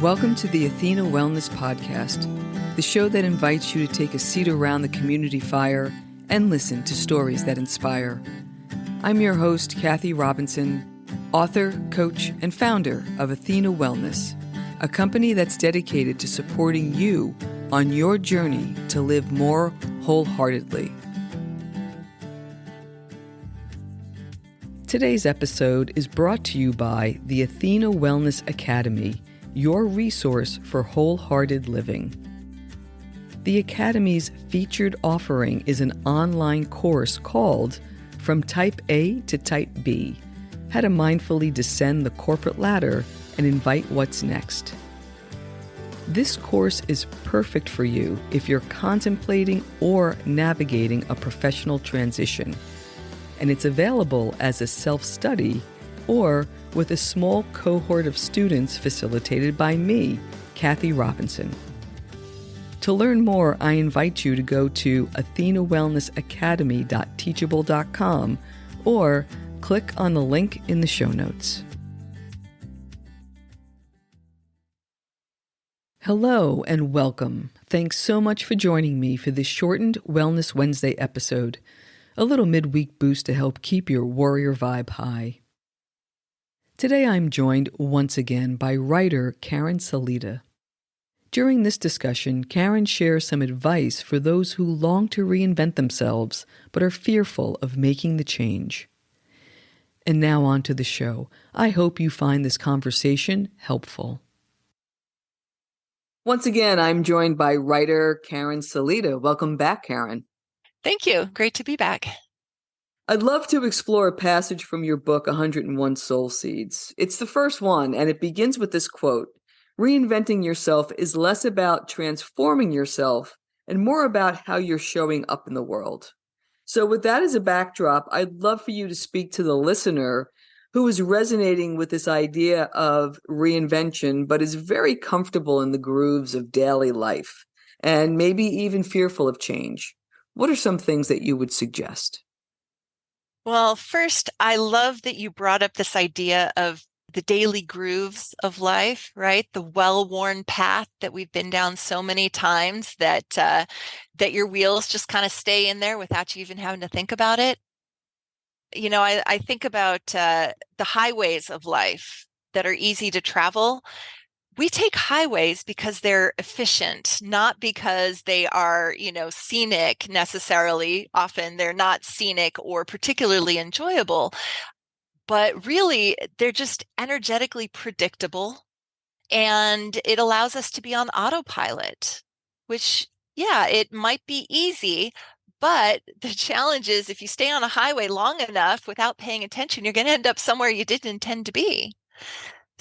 Welcome to the Athena Wellness Podcast, the show that invites you to take a seat around the community fire and listen to stories that inspire. I'm your host, Kathy Robinson, author, coach, and founder of Athena Wellness, a company that's dedicated to supporting you on your journey to live more wholeheartedly. Today's episode is brought to you by the Athena Wellness Academy, your resource for wholehearted living. The Academy's featured offering is an online course called From Type A to Type B, How to Mindfully Descend the Corporate Ladder and Invite What's Next. This course is perfect for you if you're contemplating or navigating a professional transition, and it's available as a self-study or with a small cohort of students facilitated by me, Kathy Robinson. To learn more, I invite you to go to athenawellnessacademy.teachable.com or click on the link in the show notes. Hello and welcome. Thanks so much for joining me for this shortened Wellness Wednesday episode, a little midweek boost to help keep your warrior vibe high. Today I'm joined once again by writer Karen Salita. During this discussion, Karen shares some advice for those who long to reinvent themselves but are fearful of making the change. And now on to the show. I hope you find this conversation helpful. Once again, I'm joined by writer Karen Salita. Welcome back, Karen. Thank you. Great to be back. I'd love to explore a passage from your book, 101 Soul Seeds. It's the first one, and it begins with this quote: "Reinventing yourself is less about transforming yourself and more about how you're showing up in the world." So with that as a backdrop, I'd love for you to speak to the listener who is resonating with this idea of reinvention, but is very comfortable in the grooves of daily life and maybe even fearful of change. What are some things that you would suggest? Well, first, I love that you brought up this idea of the daily grooves of life, right? The well-worn path that we've been down so many times that your wheels just kind of stay in there without you even having to think about it. You know, I think about the highways of life that are easy to travel. We take highways because they're efficient, not because they are, scenic necessarily. Often they're not scenic or particularly enjoyable, but really they're just energetically predictable. And it allows us to be on autopilot, which, yeah, it might be easy, but the challenge is if you stay on a highway long enough without paying attention, you're going to end up somewhere you didn't intend to be.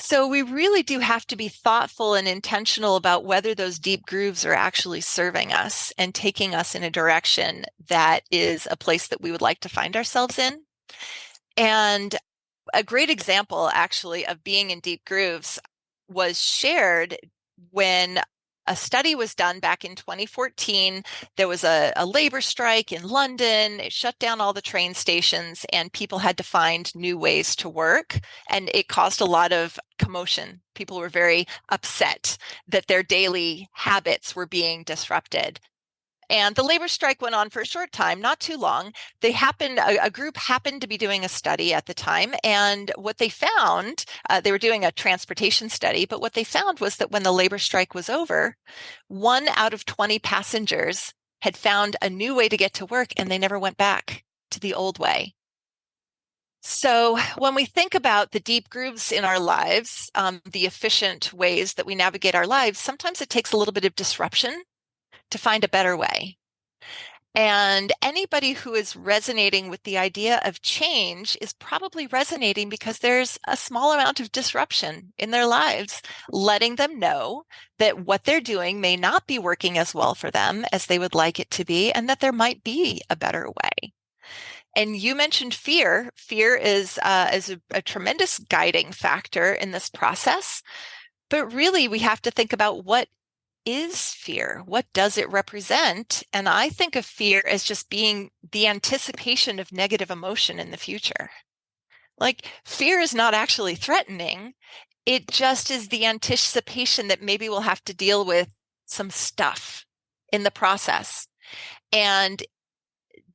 So we really do have to be thoughtful and intentional about whether those deep grooves are actually serving us and taking us in a direction that is a place that we would like to find ourselves in. And a great example, actually, of being in deep grooves was shared when a study was done back in 2014. There was a labor strike in London. It shut down all the train stations and people had to find new ways to work. And it caused a lot of commotion. People were very upset that their daily habits were being disrupted. And the labor strike went on for a short time, not too long. A group happened to be doing a study at the time. And what they found, they were doing a transportation study, but what they found was that when the labor strike was over, 1 out of 20 passengers had found a new way to get to work and they never went back to the old way. So when we think about the deep grooves in our lives, the efficient ways that we navigate our lives, sometimes it takes a little bit of disruption to find a better way. And anybody who is resonating with the idea of change is probably resonating because there's a small amount of disruption in their lives, letting them know that what they're doing may not be working as well for them as they would like it to be, and that there might be a better way. And you mentioned fear. Fear is a tremendous guiding factor in this process. But really, we have to think about what is fear? What does it represent? And I think of fear as just being the anticipation of negative emotion in the future. Like, fear is not actually threatening. It just is the anticipation that maybe we'll have to deal with some stuff in the process. And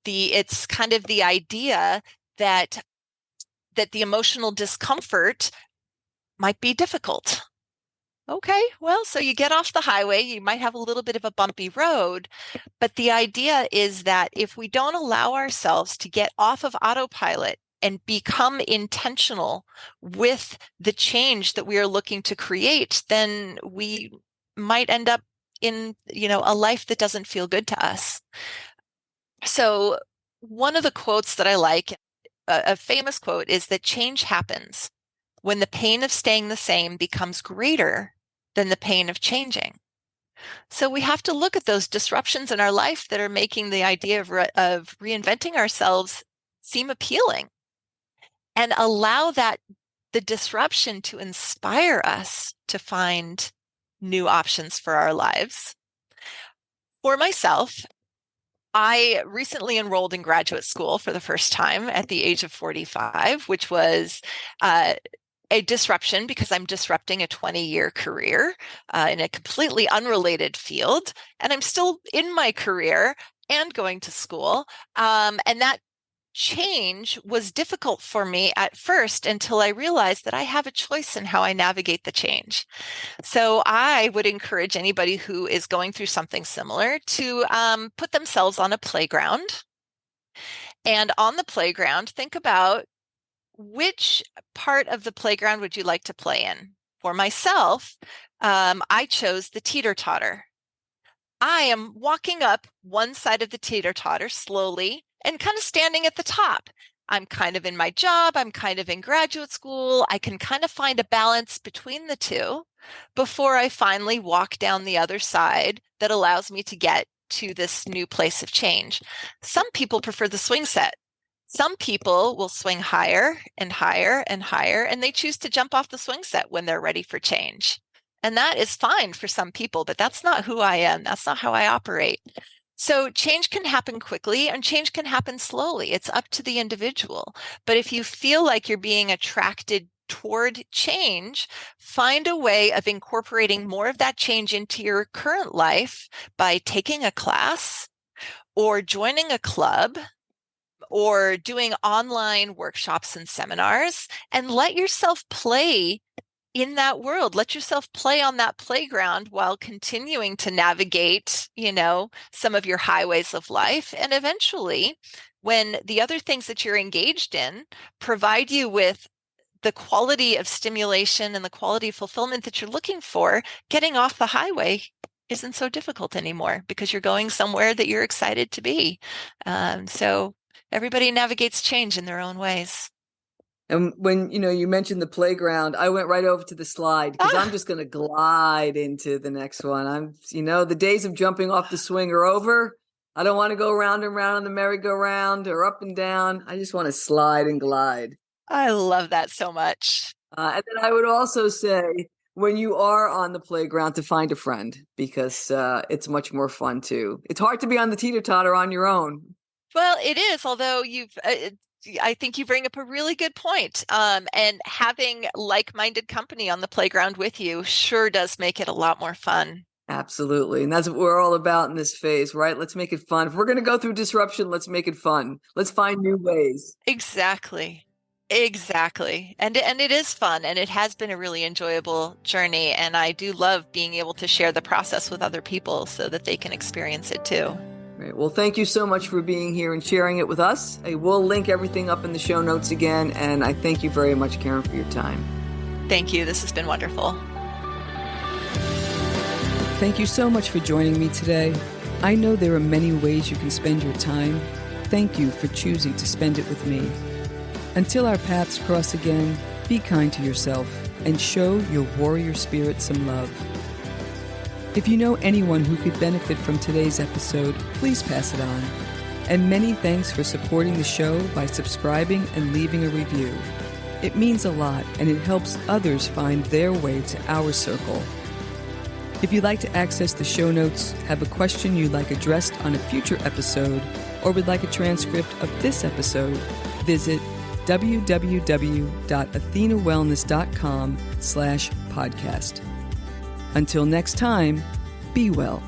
it's kind of the idea that the emotional discomfort might be difficult. Okay, well, so you get off the highway, you might have a little bit of a bumpy road, but the idea is that if we don't allow ourselves to get off of autopilot and become intentional with the change that we are looking to create, then we might end up in, a life that doesn't feel good to us. So one of the quotes that I like, a famous quote, is that change happens when the pain of staying the same becomes greater than the pain of changing. So we have to look at those disruptions in our life that are making the idea of reinventing ourselves seem appealing, and allow the disruption to inspire us to find new options for our lives. For myself, I recently enrolled in graduate school for the first time at the age of 45, which was a disruption because I'm disrupting a 20-year career in a completely unrelated field. And I'm still in my career and going to school. And that change was difficult for me at first until I realized that I have a choice in how I navigate the change. So I would encourage anybody who is going through something similar to put themselves on a playground. And on the playground, think about, which part of the playground would you like to play in? For myself, I chose the teeter-totter. I am walking up one side of the teeter-totter slowly and kind of standing at the top. I'm kind of in my job. I'm kind of in graduate school. I can kind of find a balance between the two before I finally walk down the other side that allows me to get to this new place of change. Some people prefer the swing set. Some people will swing higher and higher and higher, and they choose to jump off the swing set when they're ready for change. And that is fine for some people, but that's not who I am. That's not how I operate. So change can happen quickly and change can happen slowly. It's up to the individual. But if you feel like you're being attracted toward change, find a way of incorporating more of that change into your current life by taking a class or joining a club or doing online workshops and seminars, and let yourself play in that world. Let yourself play on that playground while continuing to navigate, some of your highways of life. And eventually, when the other things that you're engaged in provide you with the quality of stimulation and the quality of fulfillment that you're looking for, getting off the highway isn't so difficult anymore because you're going somewhere that you're excited to be. So everybody navigates change in their own ways. And when, you mentioned the playground, I went right over to the slide because I'm just going to glide into the next one. The days of jumping off the swing are over. I don't want to go round and round on the merry-go-round or up and down. I just want to slide and glide. I love that so much. And then I would also say, when you are on the playground, to find a friend, because it's much more fun too. It's hard to be on the teeter-totter on your own. Well, it is, although I think you bring up a really good point. And having like-minded company on the playground with you sure does make it a lot more fun. Absolutely. And that's what we're all about in this phase, right? Let's make it fun. If we're going to go through disruption, let's make it fun. Let's find new ways. Exactly. And it is fun, and it has been a really enjoyable journey. And I do love being able to share the process with other people so that they can experience it too. Great. Well, thank you so much for being here and sharing it with us. I will link everything up in the show notes again. And I thank you very much, Karen, for your time. Thank you. This has been wonderful. Thank you so much for joining me today. I know there are many ways you can spend your time. Thank you for choosing to spend it with me. Until our paths cross again, be kind to yourself and show your warrior spirit some love. If you know anyone who could benefit from today's episode, please pass it on. And many thanks for supporting the show by subscribing and leaving a review. It means a lot, and it helps others find their way to our circle. If you'd like to access the show notes, have a question you'd like addressed on a future episode, or would like a transcript of this episode, visit www.athenawellness.com/podcast. Until next time, be well.